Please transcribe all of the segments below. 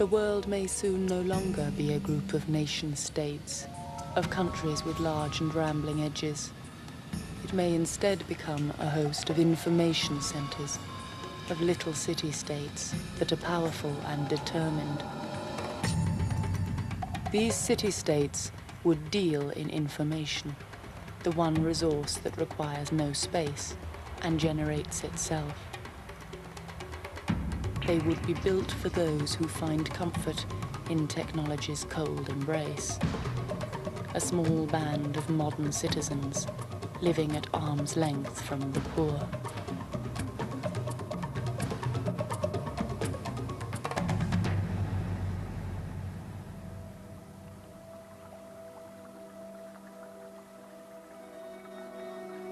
The world may soon no longer be a group of nation-states, of countries with large and rambling edges. It may instead become a host of information centers, of little city-states that are powerful and determined. These city-states would deal in information, the one resource that requires no space and generates itself. They would be built for those who find comfort in technology's cold embrace. A small band of modern citizens living at arm's length from the poor.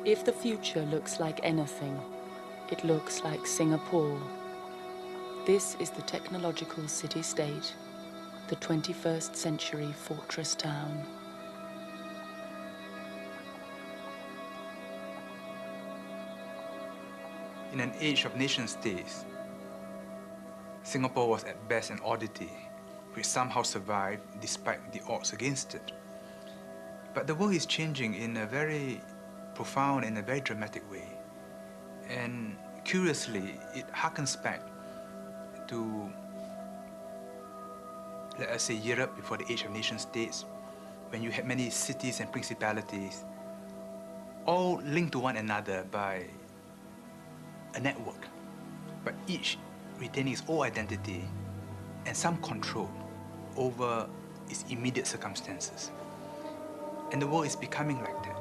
If the future looks like anything, it looks like Singapore. This is the technological city-state, the 21st century fortress town. In an age of nation-states, Singapore was at best an oddity, which somehow survived despite the odds against it. But the world is changing in a very profound and a very dramatic way. And curiously, it harkens back to, let us say, Europe before the age of nation-states, when you had many cities and principalities, all linked to one another by a network, but each retaining its own identity and some control over its immediate circumstances. And the world is becoming like that.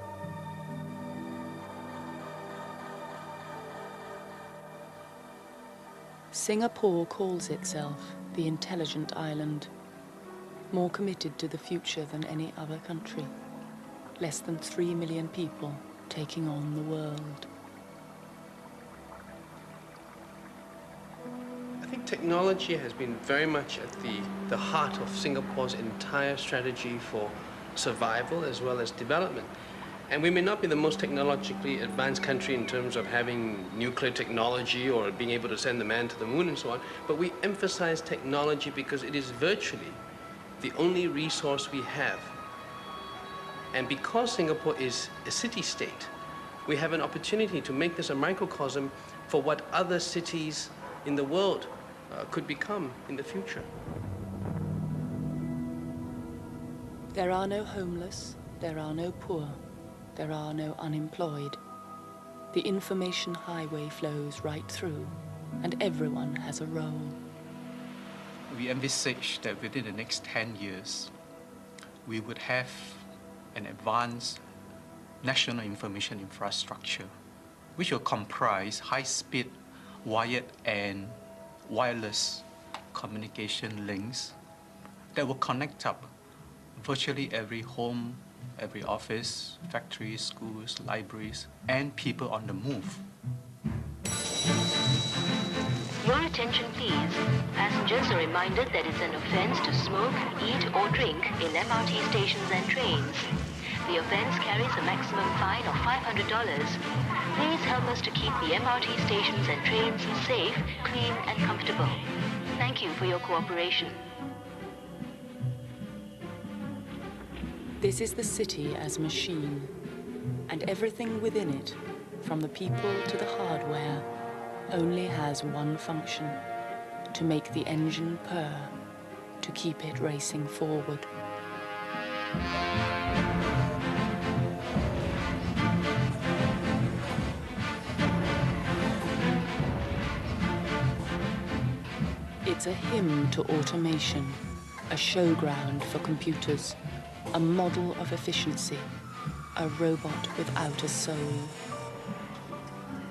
Singapore calls itself the intelligent island, more committed to the future than any other country. Less than 3 million people taking on the world. I think technology has been very much at the heart of Singapore's entire strategy for survival as well as development. And we may not be the most technologically advanced country in terms of having nuclear technology or being able to send the man to the moon and so on, but we emphasize technology because it is virtually the only resource we have. And because Singapore is a city-state, we have an opportunity to make this a microcosm for what other cities in the world could become in the future. There are no homeless, there are no poor. There are no unemployed. The information highway flows right through, and everyone has a role. We envisage that within the next 10 years, we would have an advanced national information infrastructure, which will comprise high-speed wired and wireless communication links that will connect up virtually every home, every office, factories, schools, libraries, and people on the move. Your attention please. Passengers are reminded that it's an offense to smoke, eat or drink in MRT stations and trains. The offense carries a maximum fine of $500. Please help us to keep the MRT stations and trains safe, clean and comfortable. Thank you for your cooperation. This is the city as machine, and everything within it, from the people to the hardware, only has one function: to make the engine purr, to keep it racing forward. It's a hymn to automation, a showground for computers, a model of efficiency, a robot without a soul.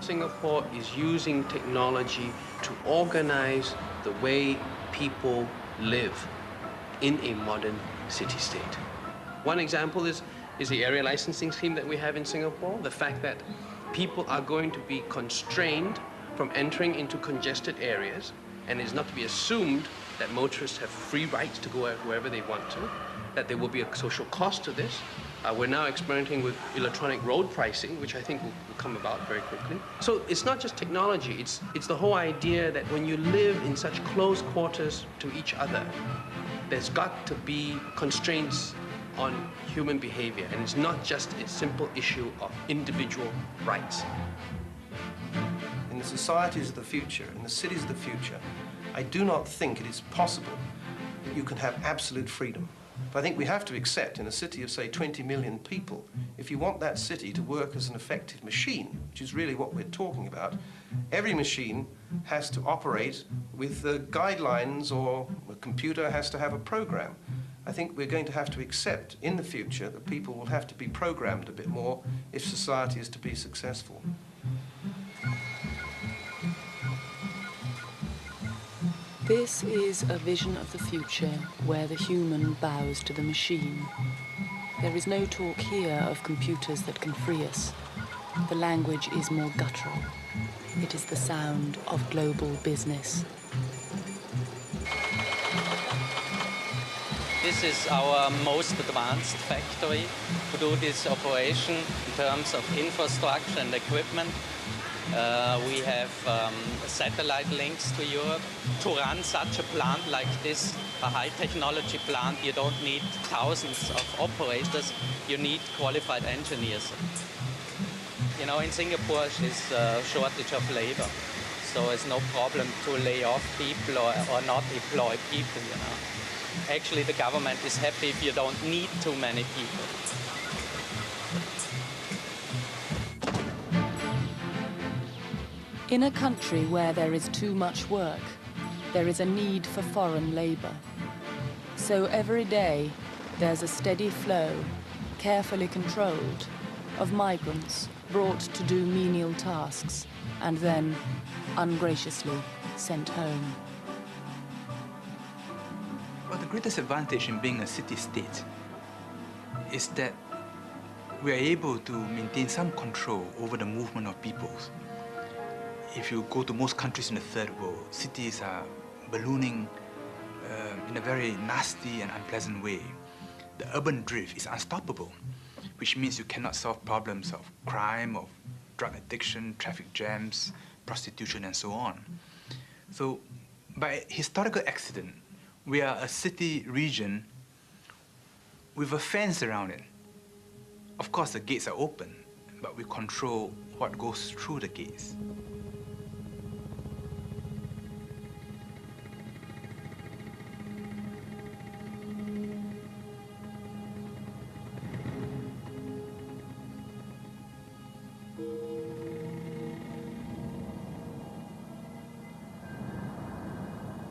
Singapore is using technology to organize the way people live in a modern city-state. One example is the area licensing scheme that we have in Singapore, the fact that people are going to be constrained from entering into congested areas, and it's not to be assumed that motorists have free rights to go wherever they want to. that there will be a social cost to this. We're now experimenting with electronic road pricing, which I think will come about very quickly. So it's not just technology, it's the whole idea that when you live in such close quarters to each other, there's got to be constraints on human behavior, and it's not just a simple issue of individual rights. In the societies of the future, in the cities of the future, I do not think it is possible that you can have absolute freedom. But I think we have to accept in a city of, say, 20 million people, if you want that city to work as an effective machine, which is really what we're talking about, every machine has to operate with guidelines, or a computer has to have a program. I think we're going to have to accept in the future that people will have to be programmed a bit more if society is to be successful. This is a vision of the future where the human bows to the machine. There is no talk here of computers that can free us. The language is more guttural. It is the sound of global business. This is our most advanced factory to do this operation in terms of infrastructure and equipment. We have satellite links to Europe. To run such a plant like this, a high technology plant, you don't need thousands of operators, you need qualified engineers. You know, in Singapore there's a shortage of labor, so it's no problem to lay off people or not employ people, you know. Actually, the government is happy if you don't need too many people. In a country where there is too much work, there is a need for foreign labor. So every day, there's a steady flow, carefully controlled, of migrants brought to do menial tasks and then, ungraciously, sent home. Well, the greatest advantage in being a city-state is that we are able to maintain some control over the movement of peoples. If you go to most countries in the third world, cities are ballooning in a very nasty and unpleasant way. The urban drift is unstoppable, which means you cannot solve problems of crime, of drug addiction, traffic jams, prostitution, and so on. So, by historical accident, we are a city region with a fence around it. Of course, the gates are open, but we control what goes through the gates.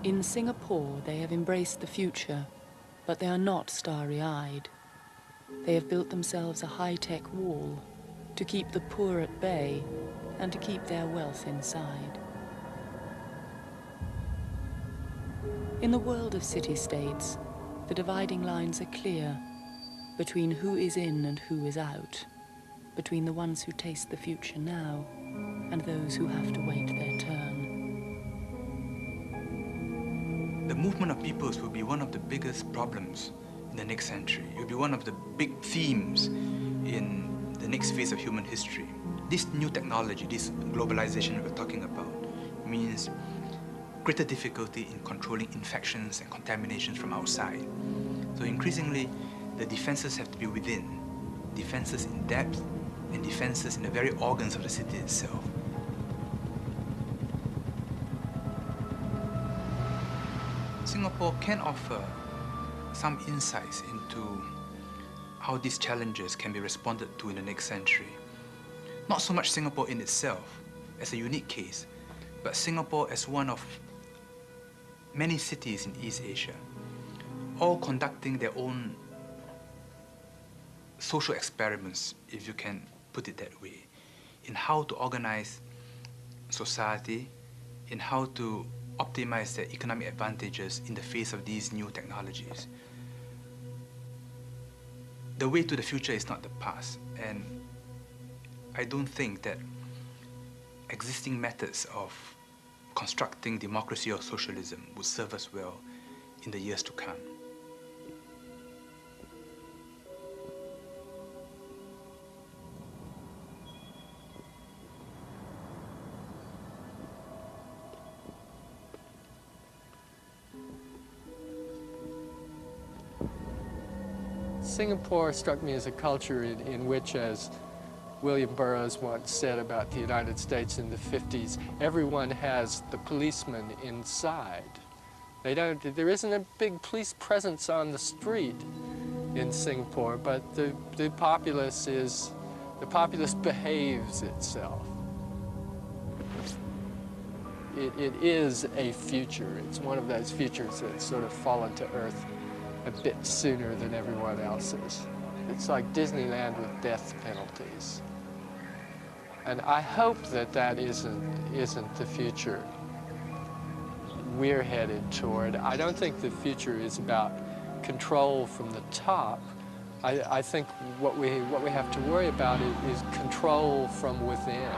In Singapore, they have embraced the future, but they are not starry-eyed. They have built themselves a high-tech wall to keep the poor at bay and to keep their wealth inside. In the world of city-states, the dividing lines are clear between who is in and who is out, between the ones who taste the future now and those who have to wait their turn. The movement of peoples will be one of the biggest problems in the next century. It will be one of the big themes in the next phase of human history. This new technology, this globalization we're talking about, means greater difficulty in controlling infections and contaminations from outside. So increasingly, the defenses have to be within. Defenses in depth and defenses in the very organs of the city itself. Singapore can offer some insights into how these challenges can be responded to in the next century. Not so much Singapore in itself as a unique case, but Singapore as one of many cities in East Asia, all conducting their own social experiments, if you can put it that way, in how to organize society, in how to optimize their economic advantages in the face of these new technologies. The way to the future is not the past, and I don't think that existing methods of constructing democracy or socialism would serve us well in the years to come. Singapore struck me as a culture in which, as William Burroughs once said about the United States in the 50s, everyone has the policeman inside. There isn't a big police presence on the street in Singapore, but the populace behaves itself. It is a future. It's one of those futures that's sort of fallen to earth a bit sooner than everyone else's. It's like Disneyland with death penalties. And I hope that isn't the future we're headed toward. I don't think the future is about control from the top. I think what we have to worry about is control from within.